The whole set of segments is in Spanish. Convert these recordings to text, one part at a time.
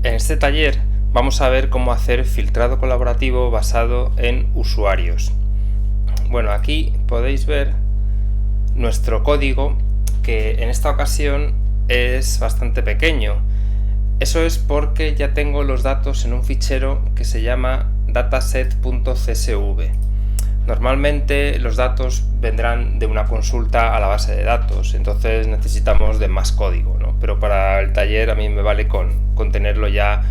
En este taller vamos a ver cómo hacer filtrado colaborativo basado en usuarios. Bueno, aquí podéis ver nuestro código, que en esta ocasión es bastante pequeño. Eso es porque ya tengo los datos en un fichero que se llama dataset.csv. Normalmente los datos vendrán de una consulta a la base de datos, entonces necesitamos de más código, ¿no? Pero para el taller a mí me vale con tenerlo ya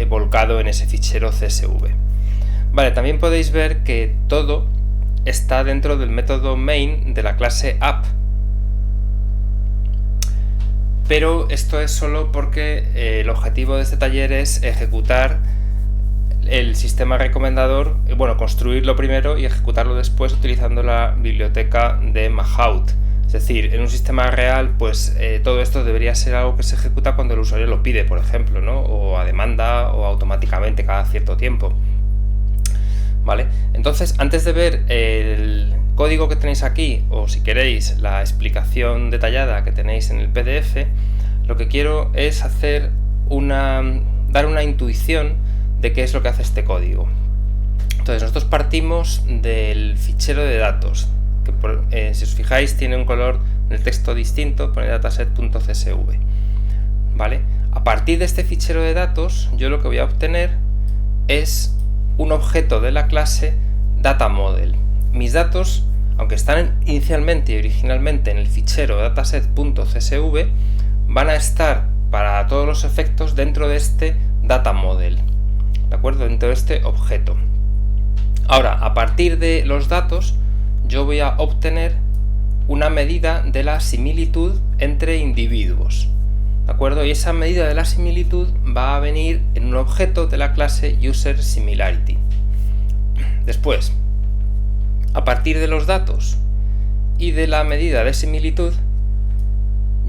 volcado en ese fichero CSV. Vale, también podéis ver que todo está dentro del método main de la clase app. Pero esto es solo porque el objetivo de este taller es ejecutar el sistema recomendador, construirlo primero y ejecutarlo después utilizando la biblioteca de Mahout. Es decir, en un sistema real, todo esto debería ser algo que se ejecuta cuando el usuario lo pide, por ejemplo, ¿no? O a demanda o automáticamente cada cierto tiempo. ¿Vale? Entonces, antes de ver el código que tenéis aquí, o si queréis la explicación detallada que tenéis en el PDF, lo que quiero es dar una intuición de qué es lo que hace este código. Entonces, nosotros partimos del fichero de datos, que si os fijáis tiene un color en el texto distinto, pone dataset.csv. ¿Vale? A partir de este fichero de datos, yo lo que voy a obtener es un objeto de la clase DataModel. Mis datos, aunque están inicialmente y originalmente en el fichero dataset.csv, van a estar para todos los efectos dentro de este DataModel, ¿de acuerdo? Dentro de este objeto. Ahora, a partir de los datos, yo voy a obtener una medida de la similitud entre individuos, ¿de acuerdo? Y esa medida de la similitud va a venir en un objeto de la clase UserSimilarity. Después, a partir de los datos y de la medida de similitud,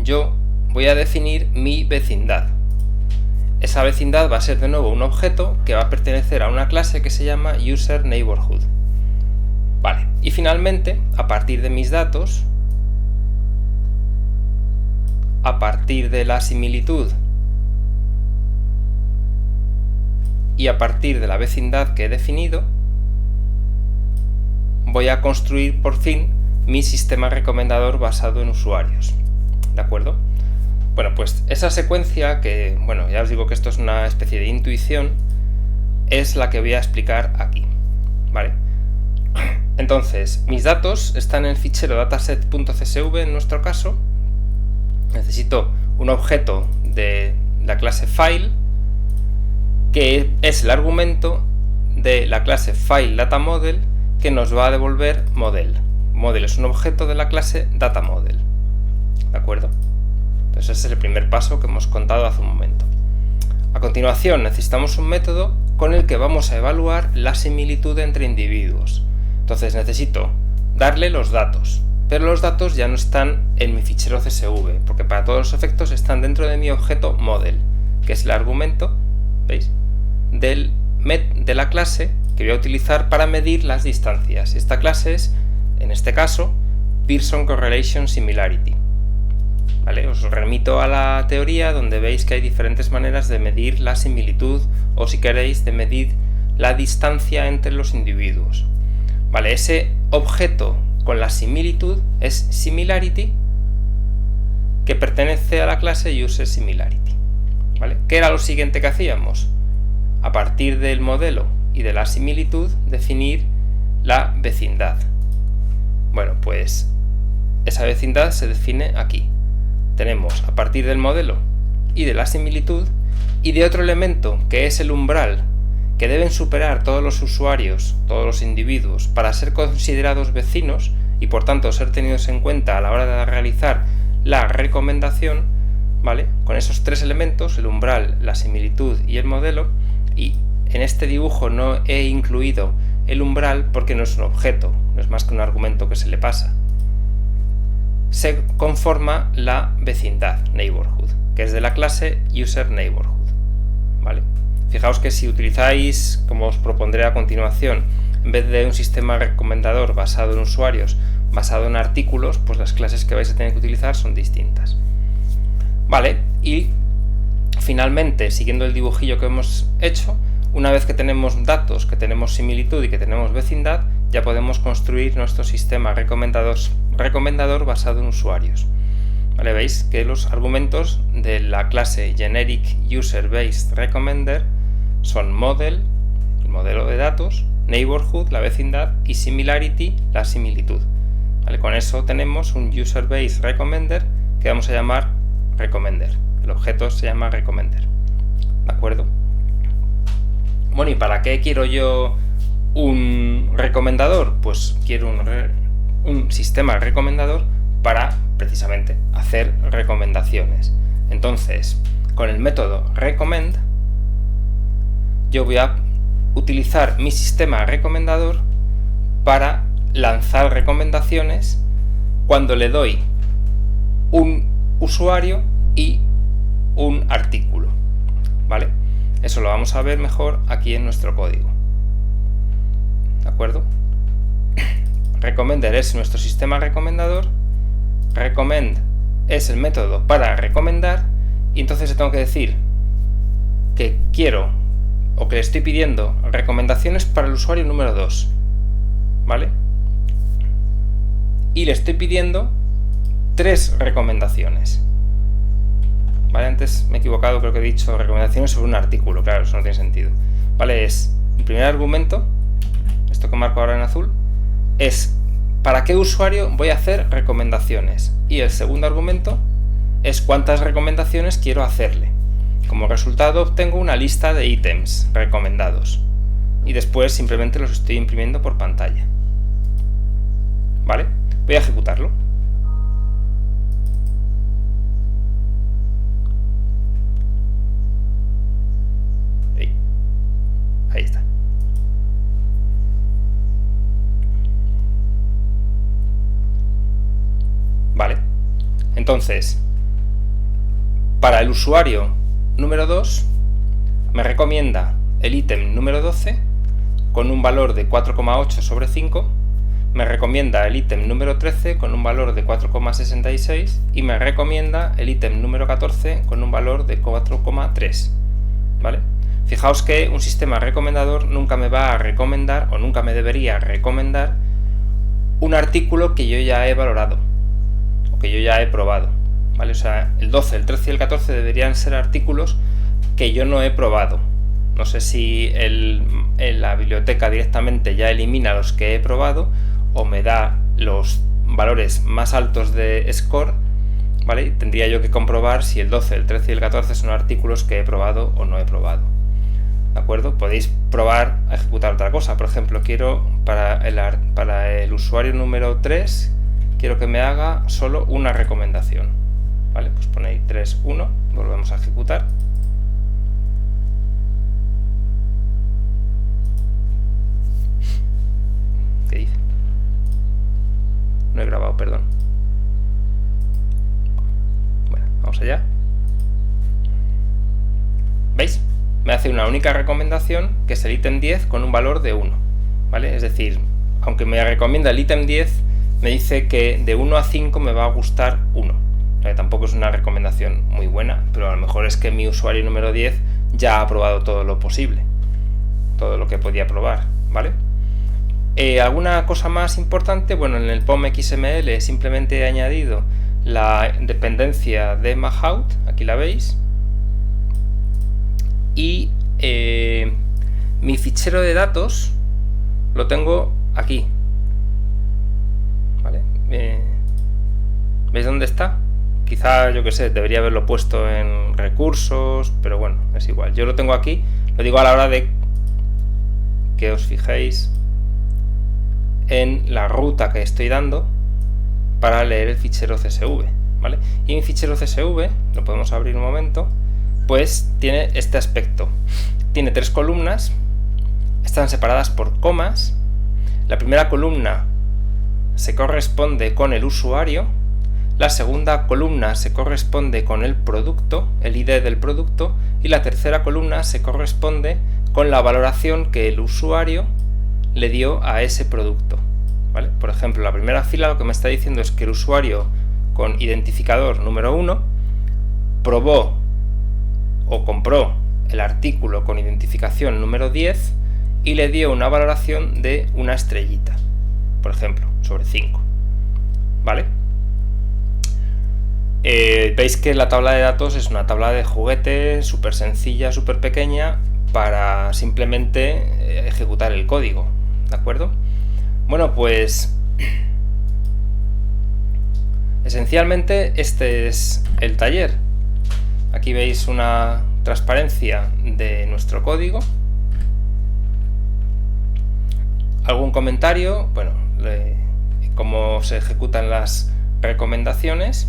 yo voy a definir mi vecindad. Esa vecindad va a ser de nuevo un objeto que va a pertenecer a una clase que se llama UserNeighborhood. Vale, y finalmente, a partir de mis datos, a partir de la similitud y a partir de la vecindad que he definido, voy a construir por fin mi sistema recomendador basado en usuarios. ¿De acuerdo? Bueno, pues esa secuencia, que ya os digo que esto es una especie de intuición, es la que voy a explicar aquí. ¿Vale? Entonces, mis datos están en el fichero dataset.csv en nuestro caso. Necesito un objeto de la clase file, que es el argumento de la clase fileDataModel, que nos va a devolver model. Model es un objeto de la clase DataModel. ¿De acuerdo? Entonces ese es el primer paso que hemos contado hace un momento. A continuación necesitamos un método con el que vamos a evaluar la similitud entre individuos. Entonces necesito darle los datos, pero los datos ya no están en mi fichero CSV, porque para todos los efectos están dentro de mi objeto model, que es el argumento, ¿veis?, de la clase que voy a utilizar para medir las distancias. Esta clase es, en este caso, Pearson Correlation Similarity. ¿Vale? Os remito a la teoría, donde veis que hay diferentes maneras de medir la similitud, o si queréis, de medir la distancia entre los individuos. Vale, ese objeto con la similitud es Similarity, que pertenece a la clase UserSimilarity. ¿Vale? ¿Qué era lo siguiente que hacíamos? A partir del modelo y de la similitud, definir la vecindad. Bueno, pues esa vecindad se define aquí. Tenemos, a partir del modelo y de la similitud, y de otro elemento que es el umbral, que deben superar todos los usuarios, todos los individuos, para ser considerados vecinos y por tanto ser tenidos en cuenta a la hora de realizar la recomendación, ¿vale? Con esos tres elementos, el umbral, la similitud y el modelo, y en este dibujo no he incluido el umbral porque no es un objeto, no es más que un argumento que se le pasa, se conforma la vecindad, neighborhood, que es de la clase UserNeighborhood. ¿Vale? Fijaos que si utilizáis, como os propondré a continuación, en vez de un sistema recomendador basado en usuarios, basado en artículos, pues las clases que vais a tener que utilizar son distintas. Vale, y finalmente, siguiendo el dibujillo que hemos hecho, una vez que tenemos datos, que tenemos similitud y que tenemos vecindad, ya podemos construir nuestro sistema recomendador basado en usuarios. ¿Vale? Veis que los argumentos de la clase Generic User Based Recommender son Model, el modelo de datos, Neighborhood, la vecindad, y Similarity, la similitud. ¿Vale? Con eso tenemos un User Based Recommender que vamos a llamar Recommender. El objeto se llama Recommender. ¿De acuerdo? Bueno, ¿y para qué quiero yo un recomendador? Pues quiero un sistema recomendador para precisamente hacer recomendaciones. Entonces, con el método recommend, yo voy a utilizar mi sistema recomendador para lanzar recomendaciones cuando le doy un usuario y un artículo. ¿Vale? Eso lo vamos a ver mejor aquí en nuestro código. ¿De acuerdo? Recommender es nuestro sistema recomendador. Recommend es el método para recomendar. Y entonces le tengo que decir que quiero o que le estoy pidiendo recomendaciones para el usuario número 2. ¿Vale? Y le estoy pidiendo 3 recomendaciones. ¿Vale? Antes me he equivocado, creo que he dicho recomendaciones sobre un artículo. Claro, eso no tiene sentido. ¿Vale? Es el primer argumento, esto que marco ahora en azul, es para qué usuario voy a hacer recomendaciones. Y el segundo argumento es cuántas recomendaciones quiero hacerle. Como resultado obtengo una lista de ítems recomendados. Y después simplemente los estoy imprimiendo por pantalla. ¿Vale? Voy a ejecutarlo. Ahí está. Vale. Entonces, para el usuario número 2, me recomienda el ítem número 12 con un valor de 4,8 sobre 5. Me recomienda el ítem número 13 con un valor de 4,66 y me recomienda el ítem número 14 con un valor de 4,3. ¿Vale? Fijaos que un sistema recomendador nunca me va a recomendar o nunca me debería recomendar un artículo que yo ya he valorado o que yo ya he probado. ¿Vale? O sea, el 12, el 13 y el 14 deberían ser artículos que yo no he probado. No sé si la biblioteca directamente ya elimina los que he probado o me da los valores más altos de score. ¿Vale? Y tendría yo que comprobar si el 12, el 13 y el 14 son artículos que he probado o no he probado. ¿De acuerdo? Podéis probar a ejecutar otra cosa. Por ejemplo, quiero para el usuario número 3, quiero que me haga solo una recomendación. ¿Vale? Pues ponéis 3.1, volvemos a ejecutar. ¿Qué dice? No he grabado, perdón. Bueno, vamos allá. ¿Veis? Me hace una única recomendación, que es el ítem 10 con un valor de 1. ¿Vale? Es decir, aunque me recomienda el ítem 10, me dice que de 1 a 5 me va a gustar 1. ¿Vale? Tampoco es una recomendación muy buena, pero a lo mejor es que mi usuario número 10 ya ha probado todo lo posible, todo lo que podía probar. ¿Vale? ¿Alguna cosa más importante? Bueno, en el POM XML simplemente he añadido la dependencia de Mahout, aquí la veis. Y mi fichero de datos lo tengo aquí. ¿Vale? ¿Veis dónde está? Quizá, yo que sé, debería haberlo puesto en recursos, pero bueno, es igual. Yo lo tengo aquí, lo digo a la hora de que os fijéis en la ruta que estoy dando para leer el fichero CSV. ¿Vale? Y mi fichero CSV, lo podemos abrir un momento, pues tiene este aspecto. Tiene 3 columnas, están separadas por comas. La primera columna se corresponde con el usuario, la segunda columna se corresponde con el producto, el ID del producto, y la tercera columna se corresponde con la valoración que el usuario le dio a ese producto. ¿Vale? Por ejemplo, la primera fila lo que me está diciendo es que el usuario con identificador número 1 probó o compró el artículo con identificación número 10 y le dio una valoración de una estrellita, por ejemplo, sobre 5. ¿Vale? Veis que la tabla de datos es una tabla de juguete súper sencilla, súper pequeña, para simplemente ejecutar el código, ¿de acuerdo? Bueno, pues esencialmente este es el taller. Aquí veis una transparencia de nuestro código. ¿Algún comentario? Bueno, cómo se ejecutan las recomendaciones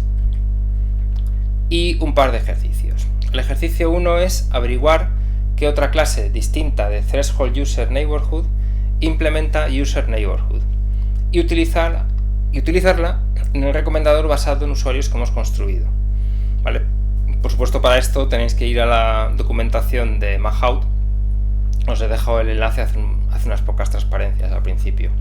y un par de ejercicios. El ejercicio 1 es averiguar qué otra clase distinta de Threshold User Neighborhood implementa User Neighborhood y utilizarla en el recomendador basado en usuarios que hemos construido. ¿Vale? Por supuesto, para esto tenéis que ir a la documentación de Mahout. Os he dejado el enlace hace unas pocas transparencias al principio.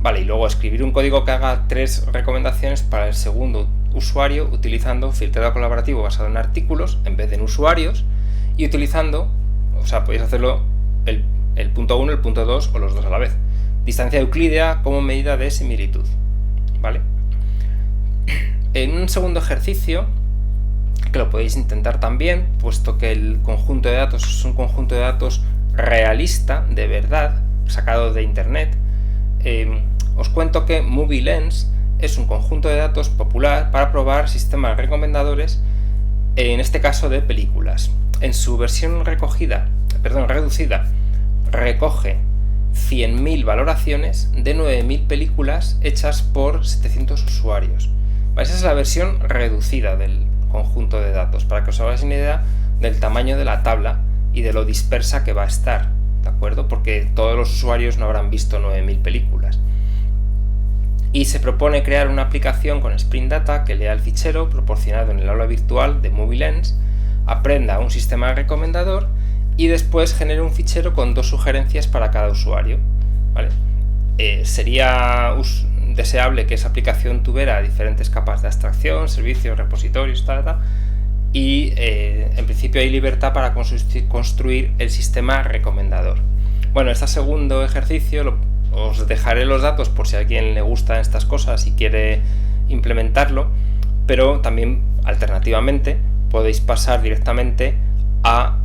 Vale, y luego escribir un código que haga 3 recomendaciones para el segundo usuario utilizando filtrado colaborativo basado en artículos en vez de en usuarios y utilizando, o sea, podéis hacerlo el punto 1, el punto 2 o los dos a la vez. Distancia euclídea como medida de similitud. ¿Vale? En un segundo ejercicio, que lo podéis intentar también, puesto que el conjunto de datos es un conjunto de datos realista, de verdad, sacado de internet, os cuento que MovieLens es un conjunto de datos popular para probar sistemas recomendadores, en este caso de películas. En su versión reducida, recoge 100.000 valoraciones de 9.000 películas hechas por 700 usuarios. ¿Vale? Esa es la versión reducida del conjunto de datos, para que os hagáis una idea del tamaño de la tabla y de lo dispersa que va a estar, ¿de acuerdo? Porque todos los usuarios no habrán visto 9.000 películas. Y se propone crear una aplicación con Spring Data que lea el fichero proporcionado en el aula virtual de MovieLens, aprenda un sistema recomendador y después genere un fichero con 2 sugerencias para cada usuario. ¿Vale? Sería deseable que esa aplicación tuviera diferentes capas de abstracción, servicios, repositorios, y en principio hay libertad para construir el sistema recomendador. Bueno, este segundo ejercicio os dejaré los datos por si a alguien le gustan estas cosas y quiere implementarlo, pero también alternativamente podéis pasar directamente a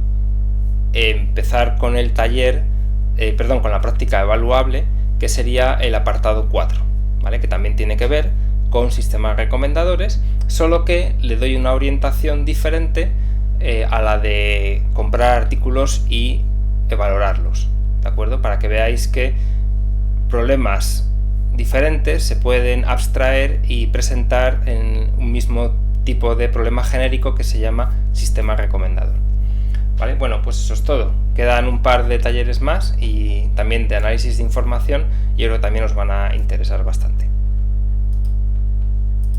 empezar con el taller, con la práctica evaluable, que sería el apartado 4, ¿vale? Que también tiene que ver con sistemas recomendadores, solo que le doy una orientación diferente a la de comprar artículos y valorarlos, ¿de acuerdo? Para que veáis que problemas diferentes se pueden abstraer y presentar en un mismo tipo de problema genérico que se llama sistema recomendador. ¿Vale? Bueno, pues eso es todo. Quedan un par de talleres más y también de análisis de información, y yo creo que también os van a interesar bastante.